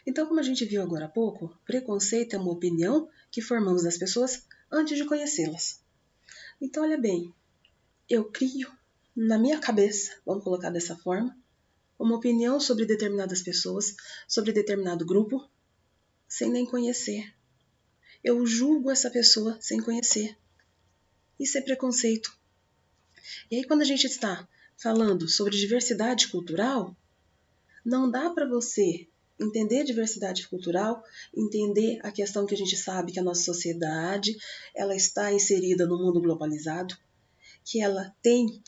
Então, como a gente viu agora há pouco, preconceito é uma opinião que formamos das pessoas antes de conhecê-las. Então, olha bem, eu crio na minha cabeça, vamos colocar dessa forma, uma opinião sobre determinadas pessoas, sobre determinado grupo, sem nem conhecer. Eu julgo essa pessoa sem conhecer. Isso é preconceito. E aí, quando a gente está falando sobre diversidade cultural, não dá para você entender diversidade cultural, entender a questão que a gente sabe que a nossa sociedade ela está inserida no mundo globalizado, que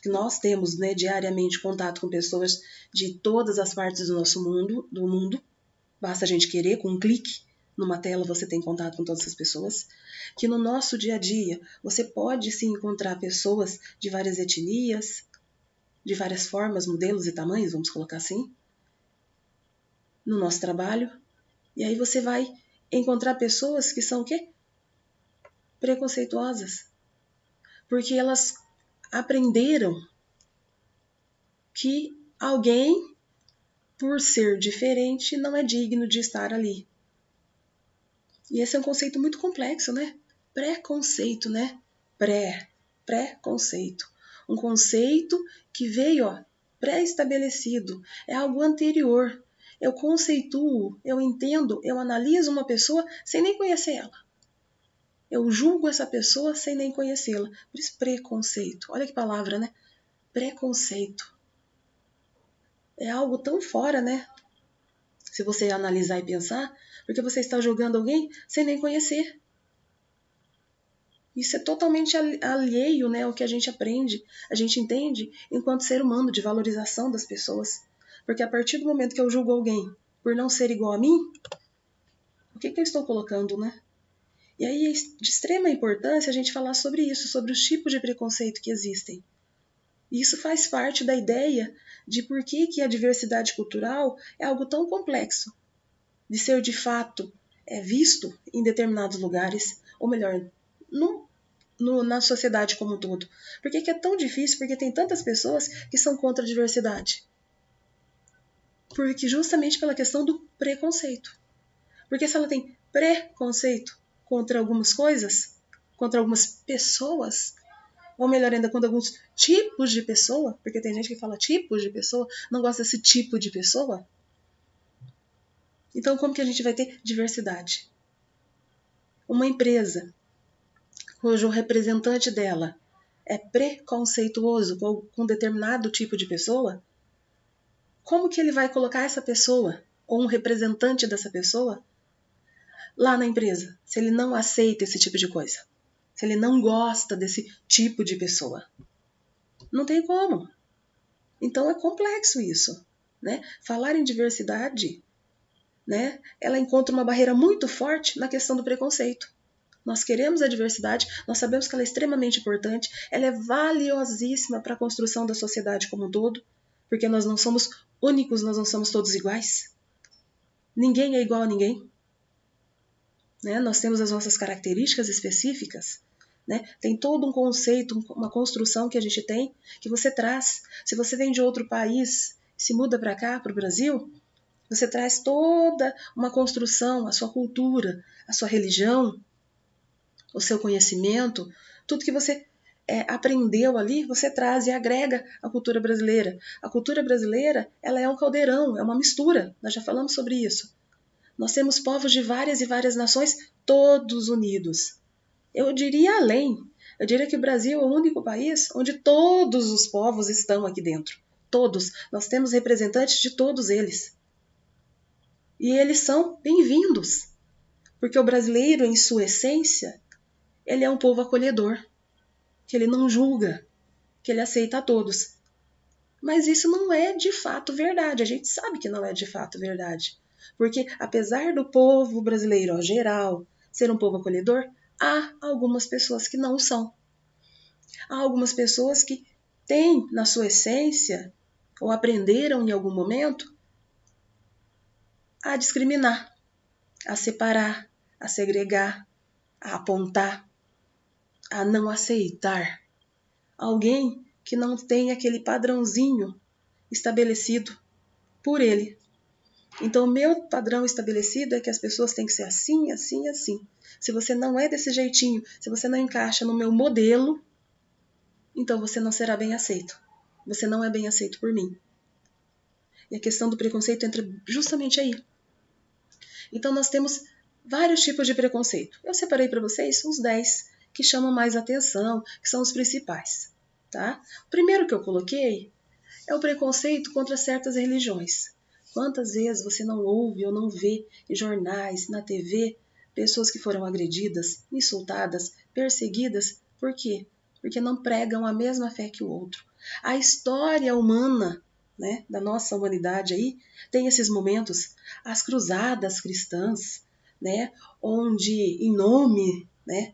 nós temos, né, diariamente contato com pessoas de todas as partes do mundo. Basta a gente querer, com um clique numa tela você tem contato com todas as pessoas, que no nosso dia a dia você pode sim encontrar pessoas de várias etnias, de várias formas, modelos e tamanhos, vamos colocar assim, no nosso trabalho. E aí você vai encontrar pessoas que são o quê? Preconceituosas. Porque elas aprenderam que alguém, por ser diferente, não é digno de estar ali. E esse é um conceito muito complexo, né? Preconceito, né? Pré-conceito. Um conceito que veio, pré-estabelecido. É algo anterior. Eu conceituo, eu entendo, eu analiso uma pessoa sem nem conhecer ela. Eu julgo essa pessoa sem nem conhecê-la. Por isso, preconceito. Olha que palavra, né? Preconceito. É algo tão fora, né? Se você analisar e pensar, porque você está julgando alguém sem nem conhecer. Isso é totalmente alheio, né, ao que a gente aprende, a gente entende enquanto ser humano, de valorização das pessoas. Porque a partir do momento que eu julgo alguém por não ser igual a mim, o que eu estou colocando, né? E aí é de extrema importância a gente falar sobre isso, sobre os tipos de preconceito que existem. E isso faz parte da ideia de por que a diversidade cultural é algo tão complexo, de ser de fato visto em determinados lugares, ou melhor, na sociedade como um todo. Por que é tão difícil? Porque tem tantas pessoas que são contra a diversidade. Porque justamente pela questão do preconceito. Porque se ela tem preconceito contra algumas coisas, contra algumas pessoas, ou melhor ainda, contra alguns tipos de pessoa, porque tem gente que fala tipos de pessoa, não gosta desse tipo de pessoa. Então como que a gente vai ter diversidade? Uma empresa cujo representante dela é preconceituoso com determinado tipo de pessoa, como que ele vai colocar essa pessoa, ou um representante dessa pessoa, lá na empresa, se ele não aceita esse tipo de coisa? Se ele não gosta desse tipo de pessoa? Não tem como. Então é complexo isso, né? Falar em diversidade, né, ela encontra uma barreira muito forte na questão do preconceito. Nós queremos a diversidade, nós sabemos que ela é extremamente importante, ela é valiosíssima para a construção da sociedade como um todo, porque nós não somos únicos, nós não somos todos iguais. Ninguém é igual a ninguém. Né? Nós temos as nossas características específicas. Né? Tem todo um conceito, uma construção que a gente tem, que você traz. Se você vem de outro país, se muda para cá, para o Brasil, você traz toda uma construção, a sua cultura, a sua religião, o seu conhecimento, tudo que você aprendeu ali, você traz e agrega à cultura brasileira. A cultura brasileira, ela é um caldeirão, é uma mistura, nós já falamos sobre isso. Nós temos povos de várias e várias nações, todos unidos. Eu diria além, eu diria que o Brasil é o único país onde todos os povos estão aqui dentro. Todos. Nós temos representantes de todos eles. E eles são bem-vindos, porque o brasileiro, em sua essência, ele é um povo acolhedor, que ele não julga, que ele aceita a todos. Mas isso não é de fato verdade, a gente sabe que não é de fato verdade. Porque apesar do povo brasileiro, em geral, ser um povo acolhedor, há algumas pessoas que não o são. Há algumas pessoas que têm na sua essência, ou aprenderam em algum momento, a discriminar, a separar, a segregar, a apontar, a não aceitar alguém que não tem aquele padrãozinho estabelecido por ele. Então, o meu padrão estabelecido é que as pessoas têm que ser assim, assim, assim. Se você não é desse jeitinho, se você não encaixa no meu modelo, então você não será bem aceito. Você não é bem aceito por mim. E a questão do preconceito entra justamente aí. Então, nós temos vários tipos de preconceito. Eu separei para vocês uns 10 que chamam mais atenção, que são os principais. Tá? O primeiro que eu coloquei é o preconceito contra certas religiões. Quantas vezes você não ouve ou não vê em jornais, na TV, pessoas que foram agredidas, insultadas, perseguidas? Por quê? Porque não pregam a mesma fé que o outro. A história humana, né, da nossa humanidade aí, tem esses momentos, as cruzadas cristãs, né, onde em nome, né,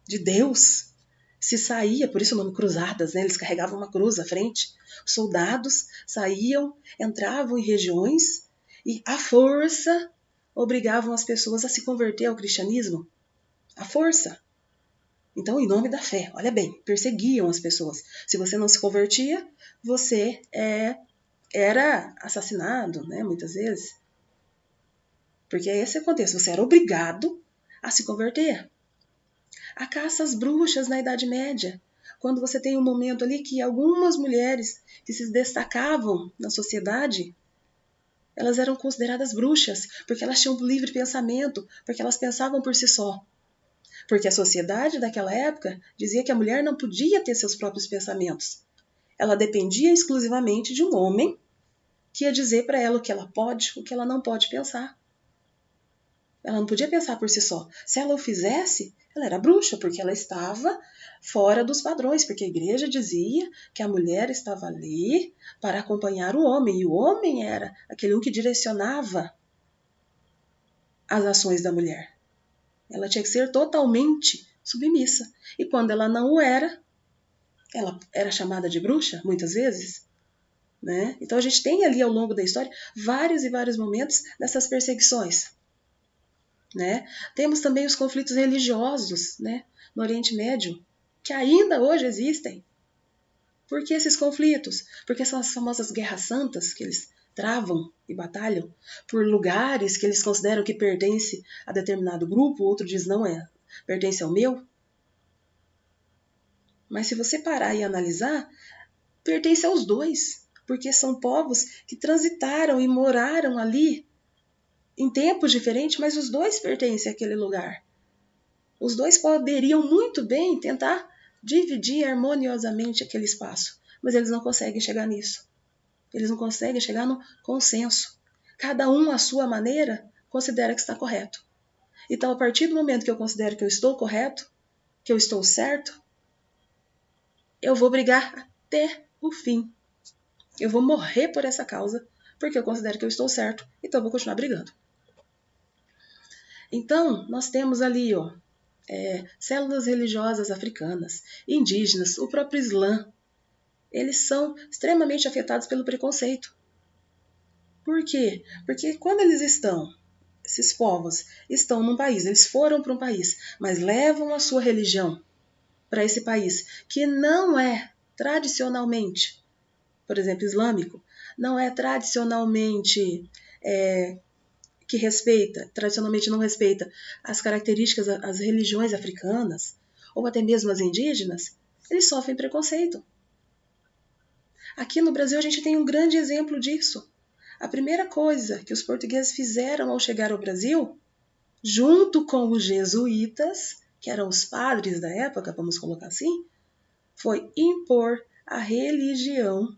de Deus se saía, por isso o nome cruzadas, né, eles carregavam uma cruz à frente, soldados saíam, entravam em regiões e à força obrigavam as pessoas a se converter ao cristianismo, à força. Então, em nome da fé, olha bem, perseguiam as pessoas. Se você não se convertia, você era assassinado, né, muitas vezes. Porque esse é o contexto, você era obrigado a se converter. A caça às bruxas na Idade Média, quando você tem um momento ali que algumas mulheres que se destacavam na sociedade, elas eram consideradas bruxas, porque elas tinham livre pensamento, porque elas pensavam por si só. Porque a sociedade daquela época dizia que a mulher não podia ter seus próprios pensamentos. Ela dependia exclusivamente de um homem que ia dizer para ela o que ela pode, o que ela não pode pensar. Ela não podia pensar por si só. Se ela o fizesse, ela era bruxa, porque ela estava fora dos padrões, porque a igreja dizia que a mulher estava ali para acompanhar o homem, e o homem era aquele que direcionava as ações da mulher. Ela tinha que ser totalmente submissa. E quando ela não o era, ela era chamada de bruxa, muitas vezes. Né? Então a gente tem ali ao longo da história vários e vários momentos dessas perseguições. Né? Temos também os conflitos religiosos, né, no Oriente Médio, que ainda hoje existem. Por que esses conflitos? Porque são as famosas guerras santas que eles travam e batalham por lugares que eles consideram que pertence a determinado grupo, o outro diz não pertence ao meu. Mas se você parar e analisar, pertence aos dois, porque são povos que transitaram e moraram ali em tempos diferentes, mas os dois pertencem àquele lugar. Os dois poderiam muito bem tentar dividir harmoniosamente aquele espaço, mas eles não conseguem chegar nisso. Eles não conseguem chegar no consenso. Cada um, à sua maneira, considera que está correto. Então, a partir do momento que eu considero que eu estou correto, que eu estou certo, eu vou brigar até o fim. Eu vou morrer por essa causa, porque eu considero que eu estou certo, então eu vou continuar brigando. Então, nós temos ali, células religiosas africanas, indígenas, o próprio Islã. Eles são extremamente afetados pelo preconceito. Por quê? Porque quando esses povos estão num país, eles foram para um país, mas levam a sua religião para esse país, que não é tradicionalmente, por exemplo, islâmico, não é tradicionalmente que tradicionalmente não respeita as características, as religiões africanas, ou até mesmo as indígenas, eles sofrem preconceito. Aqui no Brasil a gente tem um grande exemplo disso. A primeira coisa que os portugueses fizeram ao chegar ao Brasil, junto com os jesuítas, que eram os padres da época, vamos colocar assim, foi impor a religião,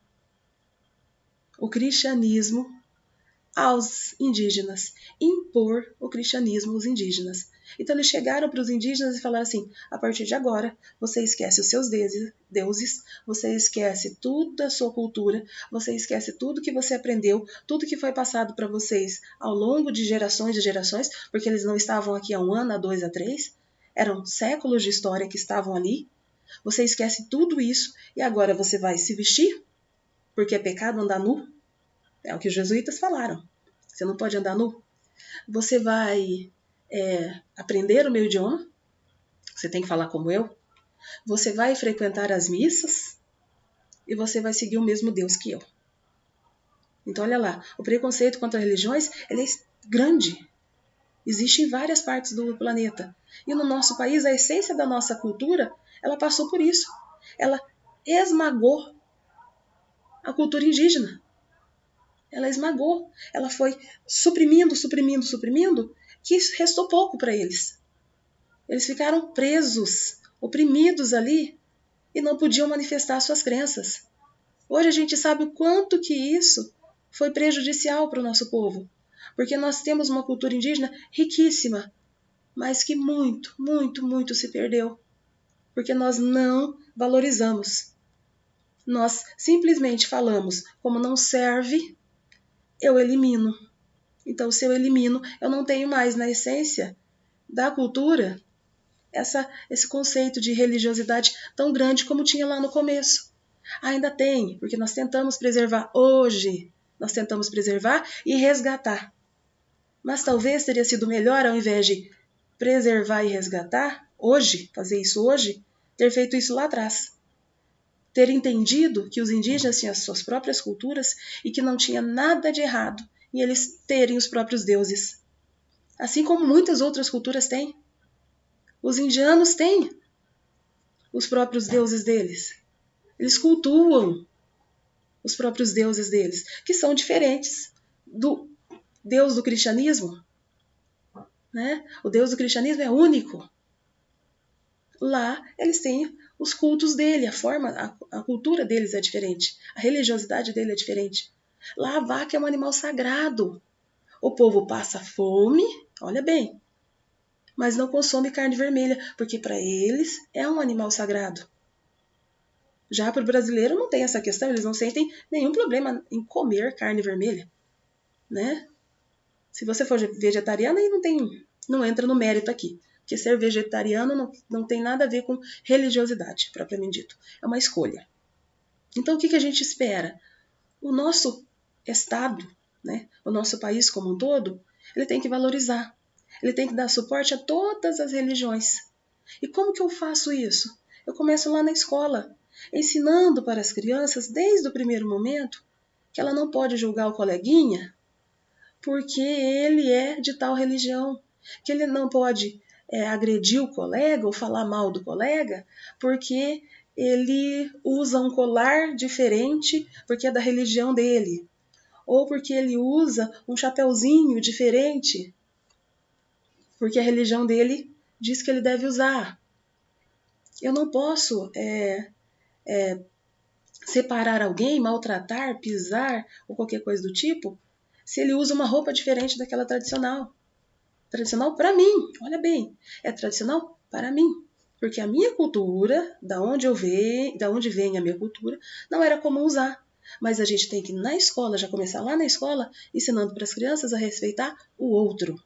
o cristianismo, aos indígenas, impor o cristianismo aos indígenas. Então eles chegaram para os indígenas e falaram assim: a partir de agora, você esquece os seus deuses, você esquece tudo da sua cultura, você esquece tudo que você aprendeu, tudo que foi passado para vocês ao longo de gerações e gerações, porque eles não estavam aqui há 1 ano, há 2, há 3, eram séculos de história que estavam ali. Você esquece tudo isso e agora você vai se vestir, porque é pecado andar nu. É o que os jesuítas falaram. Você não pode andar nu. Você vai aprender o meu idioma. Você tem que falar como eu. Você vai frequentar as missas. E você vai seguir o mesmo Deus que eu. Então, olha lá, o preconceito contra religiões ele é grande. Existe em várias partes do planeta. E no nosso país, a essência da nossa cultura, ela passou por isso. Ela esmagou a cultura indígena. Ela esmagou. Ela foi suprimindo, suprimindo, suprimindo, que restou pouco para eles. Eles ficaram presos, oprimidos ali e não podiam manifestar suas crenças. Hoje a gente sabe o quanto que isso foi prejudicial para o nosso povo, porque nós temos uma cultura indígena riquíssima, mas que muito, muito, muito se perdeu, porque nós não valorizamos. Nós simplesmente falamos, como não serve, eu elimino. Então, se eu elimino, eu não tenho mais na essência da cultura esse conceito de religiosidade tão grande como tinha lá no começo. Ainda tem, porque nós tentamos preservar hoje, nós tentamos preservar e resgatar. Mas talvez teria sido melhor, ao invés de preservar e resgatar, hoje, fazer isso hoje, ter feito isso lá atrás. Ter entendido que os indígenas tinham as suas próprias culturas e que não tinha nada de errado em eles terem os próprios deuses. Assim como muitas outras culturas têm. Os indianos têm os próprios deuses deles. Eles cultuam os próprios deuses deles, que são diferentes do Deus do cristianismo. Né? O Deus do cristianismo é único. Lá eles têm os cultos dele, a cultura deles é diferente, a religiosidade dele é diferente. Lá a vaca é um animal sagrado. O povo passa fome, olha bem, mas não consome carne vermelha, porque para eles é um animal sagrado. Já para o brasileiro não tem essa questão, eles não sentem nenhum problema em comer carne vermelha, né? Se você for vegetariano, aí não entra no mérito aqui, porque ser vegetariano não tem nada a ver com religiosidade, propriamente dito. É uma escolha. Então, o que a gente espera? O nosso Estado, né, o nosso país como um todo, ele tem que valorizar, ele tem que dar suporte a todas as religiões. E como que eu faço isso? Eu começo lá na escola, ensinando para as crianças, desde o primeiro momento, que ela não pode julgar o coleguinha porque ele é de tal religião, que ele não pode agredir o colega ou falar mal do colega porque ele usa um colar diferente porque é da religião dele, ou porque ele usa um chapeuzinho diferente porque a religião dele diz que ele deve usar. Eu não posso separar alguém, maltratar, pisar ou qualquer coisa do tipo, se ele usa uma roupa diferente daquela tradicional. Tradicional para mim, olha bem, é tradicional para mim. Porque a minha cultura, da onde vem a minha cultura, não era comum usar. Mas a gente tem que, na escola, já começar lá na escola, ensinando para as crianças a respeitar o outro.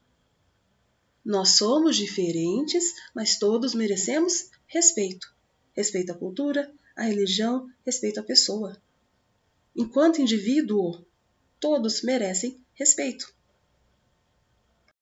Nós somos diferentes, mas todos merecemos respeito. Respeito à cultura, à religião, respeito à pessoa. Enquanto indivíduo, todos merecem respeito.